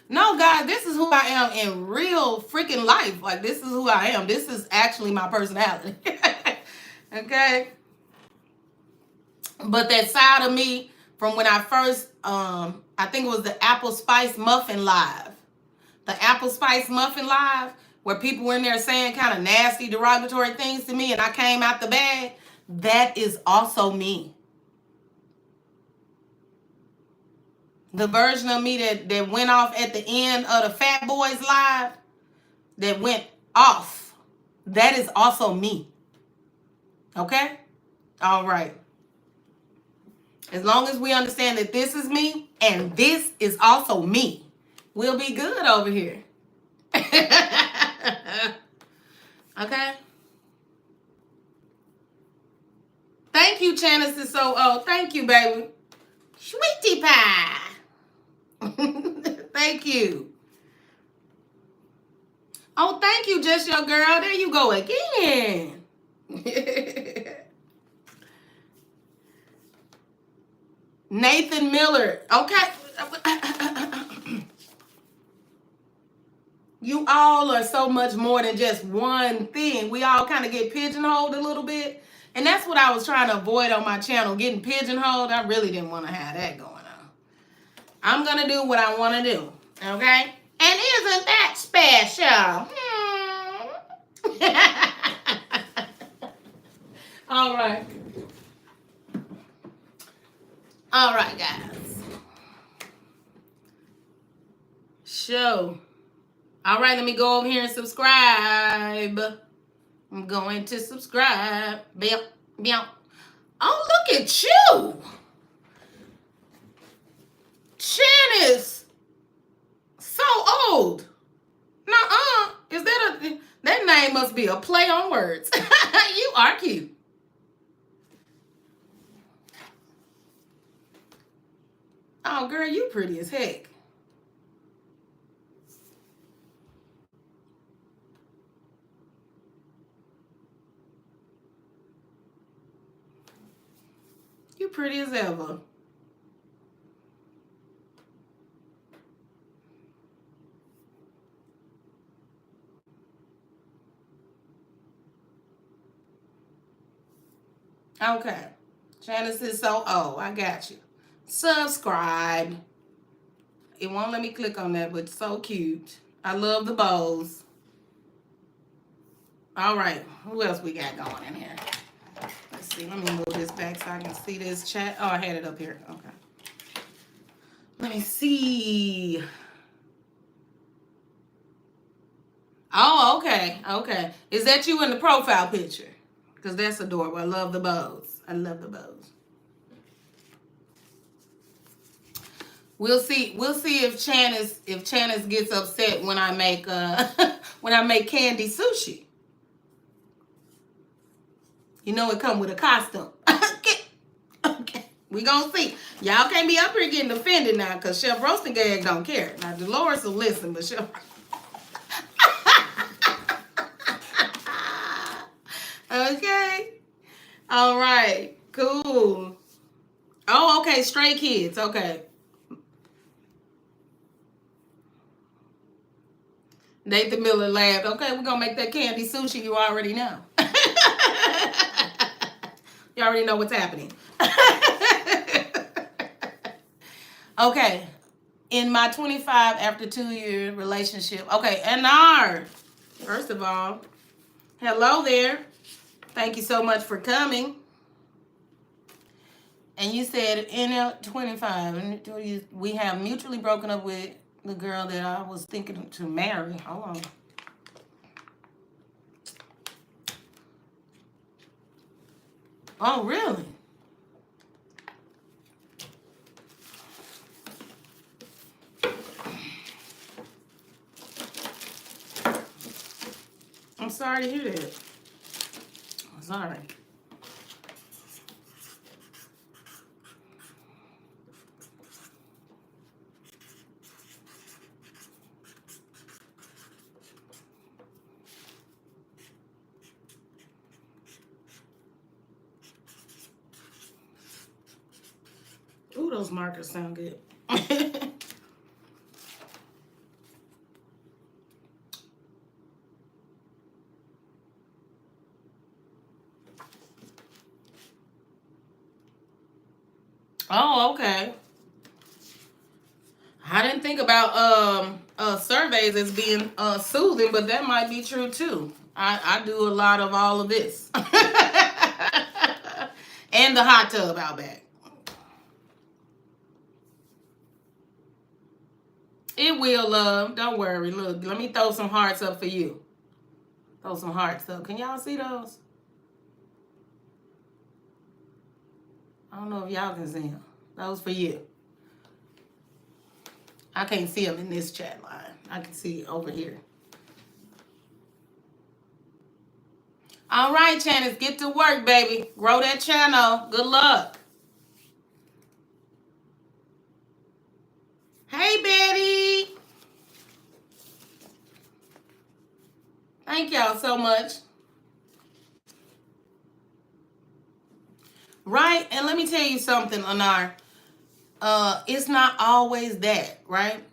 No, guys, this is who I am in real freaking life. Like, this is who I am. This is actually my personality. Okay? But that side of me from when I first, I think it was the Apple Spice Muffin Live. The Apple Spice Muffin Live, where people were in there saying kind of nasty, derogatory things to me, and I came out the bag. That is also me. The version of me that went off at the end of the Fat Boys Live, that went off, that is also me. Okay? All right. As long as we understand that this is me and this is also me, we'll be good over here. Okay. Thank you, Janice is so old. Thank you, baby. Sweetie pie. Thank you. Oh, thank you, just your girl. There you go again. Nathan Miller. Okay. You all are so much more than just one thing. We all kind of get pigeonholed a little bit. And that's what I was trying to avoid on my channel, getting pigeonholed. I really didn't want to have that going on. I'm going to do what I want to do. Okay? And isn't that special? All right. All right, guys. Show. All right, let me go over here and subscribe. I'm going to subscribe. Bam, bam. Oh, look at you. Janice. So old. Nuh-uh. Is that name must be a play on words. You are cute. Oh, girl, you pretty as heck. You pretty as ever. Okay. Janice is so old. I got you. Subscribe. It won't let me click on that, but it's so cute. I love the bows. All right. Who else we got going in here? Let's see. Let me move this back so I can see this chat. Oh, I had it up here. Okay. Let me see. Oh, okay. Okay. Is that you in the profile picture? Because that's adorable. I love the bows. I love the bows. We'll see if Janice gets upset when I make when I make candy sushi. You know it come with a costume. Okay. We gonna see. Y'all can't be up here getting offended now because Chef Roasting Gag don't care. Now Delores will listen, but Chef Okay. All right. Cool. Oh, okay. Stray Kids. Okay. Nathan Miller laughed. Okay, we're gonna make that candy sushi. You already know. You already know what's happening. Okay. In my 25 after 2-year relationship. Okay, Anar. First of all, hello there. Thank you so much for coming. And you said in 25, we have mutually broken up with the girl that I was thinking to marry. Hold on. Oh, really? I'm sorry to hear that. I'm sorry. Ooh, those markers sound good. Oh, okay. I didn't think about surveys as being soothing, but that might be true too. I do a lot of all of this. And the hot tub out back. It will, love. Don't worry. Look, let me throw some hearts up for you. Throw some hearts up. Can y'all see those? I don't know if y'all can see them. Those for you. I can't see them in this chat line. I can see over here. All right, Janice, get to work, baby. Grow that channel. Good luck. Hey, Betty. Thank y'all so much. Right? And let me tell you something, Anar. It's not always that, right?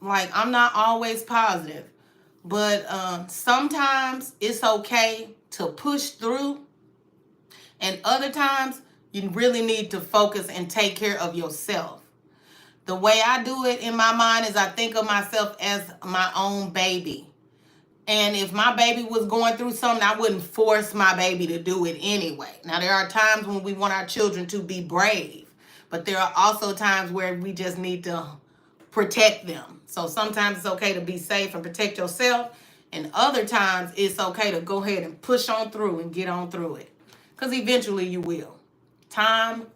Like, I'm not always positive. But sometimes it's okay to push through. And other times, you really need to focus and take care of yourself. The way I do it in my mind is I think of myself as my own baby. And if my baby was going through something, I wouldn't force my baby to do it anyway. Now, there are times when we want our children to be brave, but there are also times where we just need to protect them. So sometimes it's okay to be safe and protect yourself. And other times it's okay to go ahead and push on through and get on through it. Because eventually you will. Time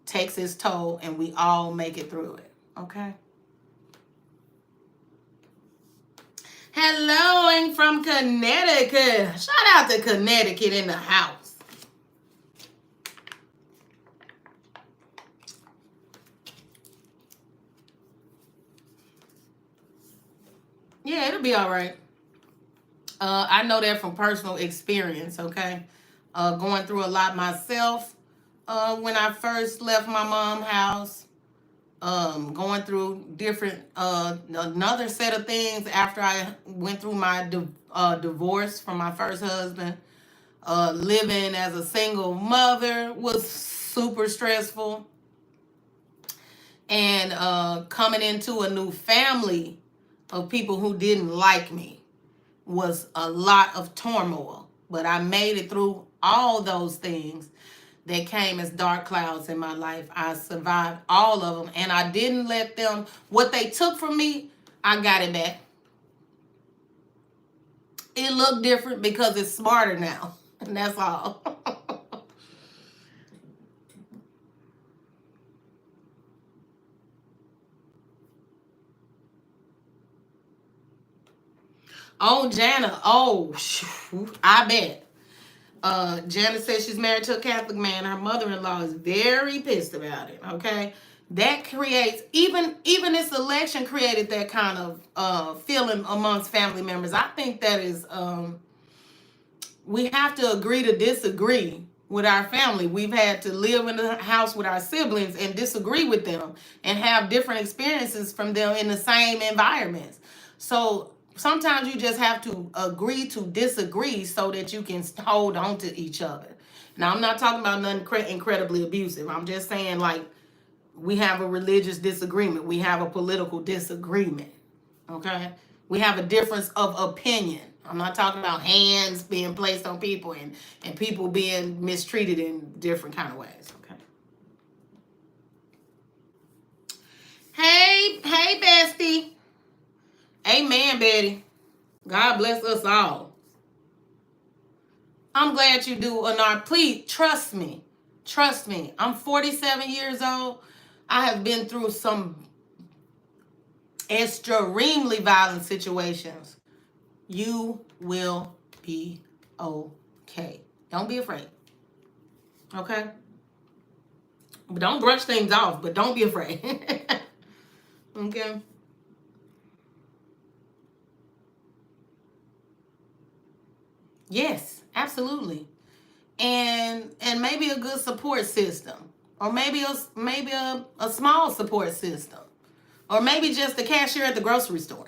takes its toll and we all make it through it. Okay? Hello, and from Connecticut. Shout out to Connecticut in the house. Yeah, it'll be all right. I know that from personal experience, okay? Going through a lot myself when I first left my mom's house. Going through different, another set of things after I went through my divorce from my first husband. Living as a single mother was super stressful. And coming into a new family of people who didn't like me was a lot of turmoil. But I made it through all those things that came as dark clouds in my life. I survived all of them, and I didn't let them, what they took from me, I got it back. It looked different because it's smarter now, and that's all. Oh, Jana. Oh, I bet. Jana says she's married to a Catholic man. Her mother-in-law is very pissed about it. Okay, that creates even this election created that kind of feeling amongst family members. I think that is we have to agree to disagree with our family. We've had to live in the house with our siblings and disagree with them and have different experiences from them in the same environments. So sometimes you just have to agree to disagree so that you can hold on to each other. Now, I'm not talking about nothing incredibly abusive. I'm just saying, like, we have a religious disagreement. We have a political disagreement. Okay? We have a difference of opinion. I'm not talking about hands being placed on people and people being mistreated in different kind of ways. Okay? Hey, bestie. Amen, Betty. God bless us all. I'm glad you do, Anar. Please, trust me. Trust me. I'm 47 years old. I have been through some extremely violent situations. You will be okay. Don't be afraid. Okay? But don't brush things off, but don't be afraid. Okay? Yes, absolutely. And maybe a good support system. Or maybe a small support system. Or maybe just the cashier at the grocery store.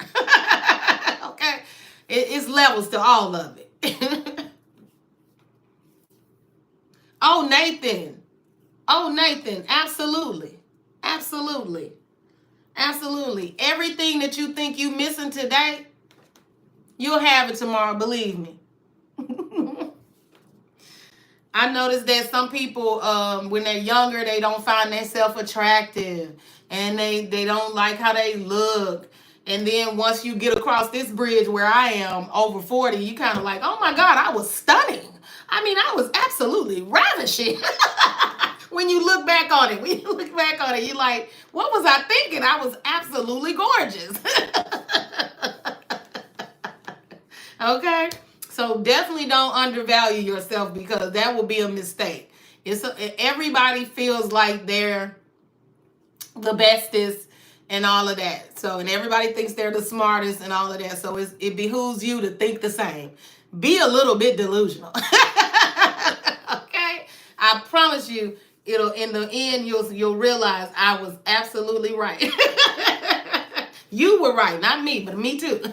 Okay? It's levels to all of it. Oh, Nathan. Oh, Nathan. Absolutely. Absolutely. Absolutely. Everything that you think you missing today, you'll have it tomorrow. Believe me. I noticed that some people, when they're younger, they don't find themselves attractive. And they don't like how they look. And then once you get across this bridge where I am, over 40, you kind of like, oh my God, I was stunning. I mean, I was absolutely ravishing. When you look back on it, you're like, what was I thinking? I was absolutely gorgeous. Okay? So definitely don't undervalue yourself, because that will be a mistake. Everybody feels like they're the bestest and all of that. So, and everybody thinks they're the smartest and all of that. So it behooves you to think the same. Be a little bit delusional. Okay? I promise you, it'll, in the end, you'll realize I was absolutely right. You were right, not me, but me too.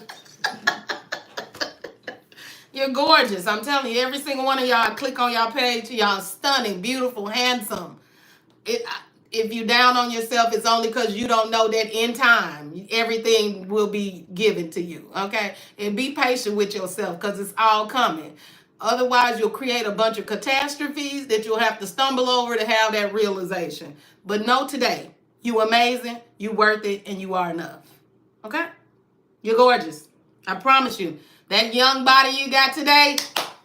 You're gorgeous. I'm telling you, every single one of y'all, click on y'all page, y'all stunning, beautiful, handsome. It, if you down on yourself, it's only because you don't know that in time, everything will be given to you. Okay? And be patient with yourself, because it's all coming. Otherwise, you'll create a bunch of catastrophes that you'll have to stumble over to have that realization. But know today, you amazing, you worth it, and you are enough. Okay? You're gorgeous. I promise you. That young body you got today,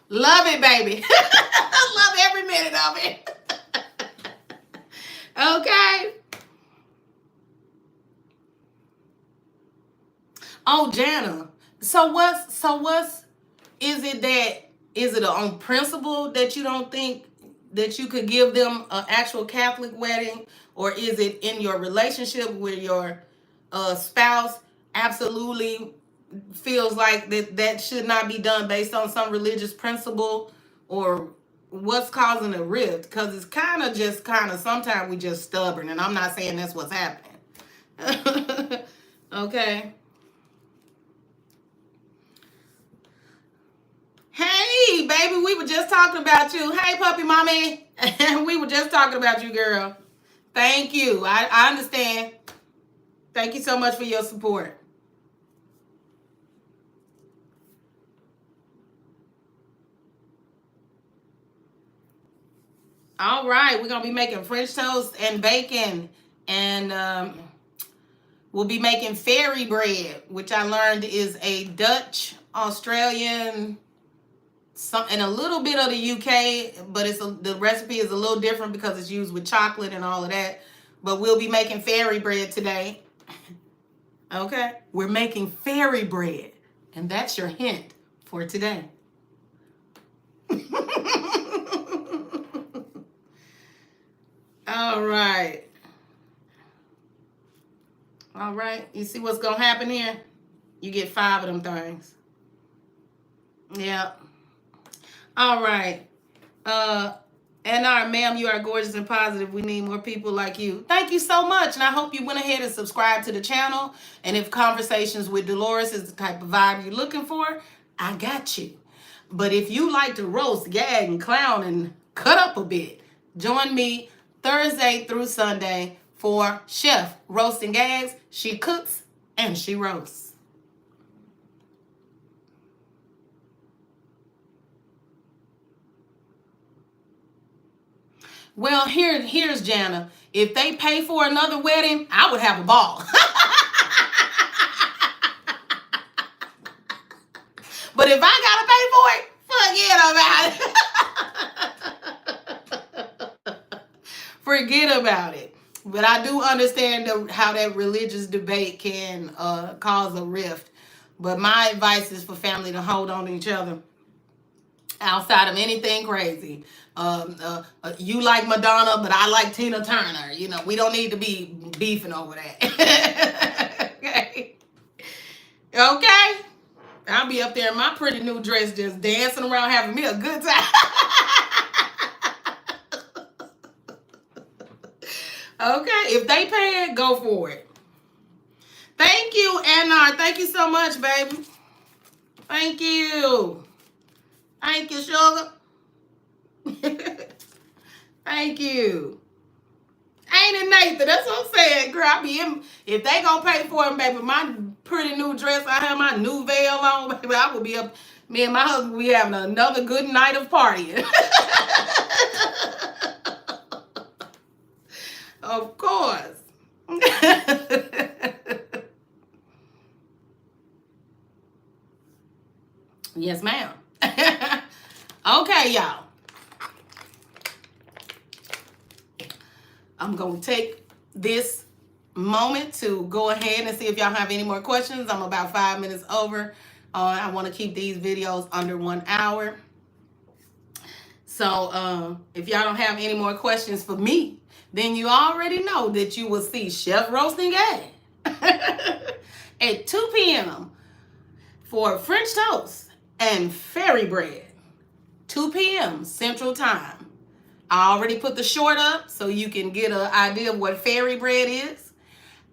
love it, baby. Love every minute of it. Okay? Oh, Jana. Is it on principle that you don't think that you could give them an actual Catholic wedding? Or is it in your relationship with your spouse absolutely feels like that should not be done based on some religious principle? Or what's causing a rift? Because it's kind of sometimes we just stubborn, and I'm not saying that's what's happening. Okay. Hey, baby, we were just talking about you. Hey, puppy mommy. We were just talking about you, girl. Thank you. I understand. Thank you so much for your support. All right, we're going to be making French toast and bacon. And we'll be making fairy bread, which I learned is a Dutch, Australian, and a little bit of the UK, but the recipe is a little different because it's used with chocolate and all of that. But we'll be making fairy bread today. Okay? We're making fairy bread. And that's your hint for today. All right. All right. You see what's going to happen here? You get 5 of them things. Yeah. All right. And ma'am, you are gorgeous and positive. We need more people like you. Thank you so much. And I hope you went ahead and subscribed to the channel. And if Conversations with Delores is the type of vibe you're looking for, I got you. But if you like to roast, gag, and clown and cut up a bit, join me Thursday through Sunday for Chef Roast and Gags. She cooks and she roasts. Well, here's Jana. If they pay for another wedding, I would have a ball. But if I gotta pay for it, forget about it. Forget about it. But I do understand how that religious debate can cause a rift. But my advice is for family to hold on to each other outside of anything crazy. You like Madonna, but I like Tina Turner. You know, we don't need to be beefing over that. Okay. Okay. I'll be up there in my pretty new dress just dancing around having me a good time. Okay. If they pay it, go for it. Thank you, Anar. Thank you so much, baby. Thank you. Thank you, sugar. Thank you. Ain't it, Nathan? That's what I'm saying, girl. If they gonna pay for it, baby, my pretty new dress, I have my new veil on, baby, I will be up. Me and my husband will be having another good night of partying. Of course. Yes, ma'am. Okay, y'all. I'm going to take this moment to go ahead and see if y'all have any more questions. I'm about 5 minutes over. I want to keep these videos under 1 hour. So if y'all don't have any more questions for me, then you already know that you will see Chef Roasting Egg at 2 p.m. for French toast and fairy bread. 2 p.m. Central Time. I already put the short up so you can get an idea of what fairy bread is.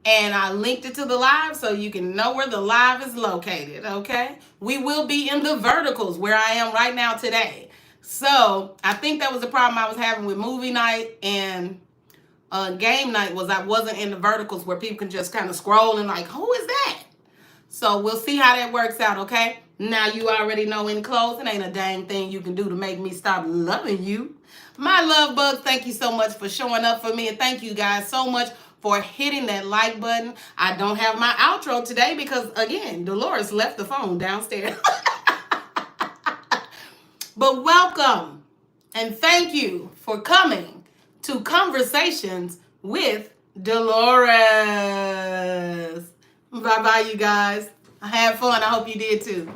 And I linked it to the live so you can know where the live is located, okay? We will be in the verticals where I am right now today. So I think that was the problem I was having with movie night and game night was I wasn't in the verticals where people can just kind of scroll and like, who is that? So we'll see how that works out, okay? Now you already know in closing, ain't a dang thing you can do to make me stop loving you. My love bugs, thank you so much for showing up for me. And thank you guys so much for hitting that like button. I don't have my outro today because, again, Delores left the phone downstairs. But welcome and thank you for coming to Conversations with Delores. Bye-bye, you guys. I had fun. I hope you did too.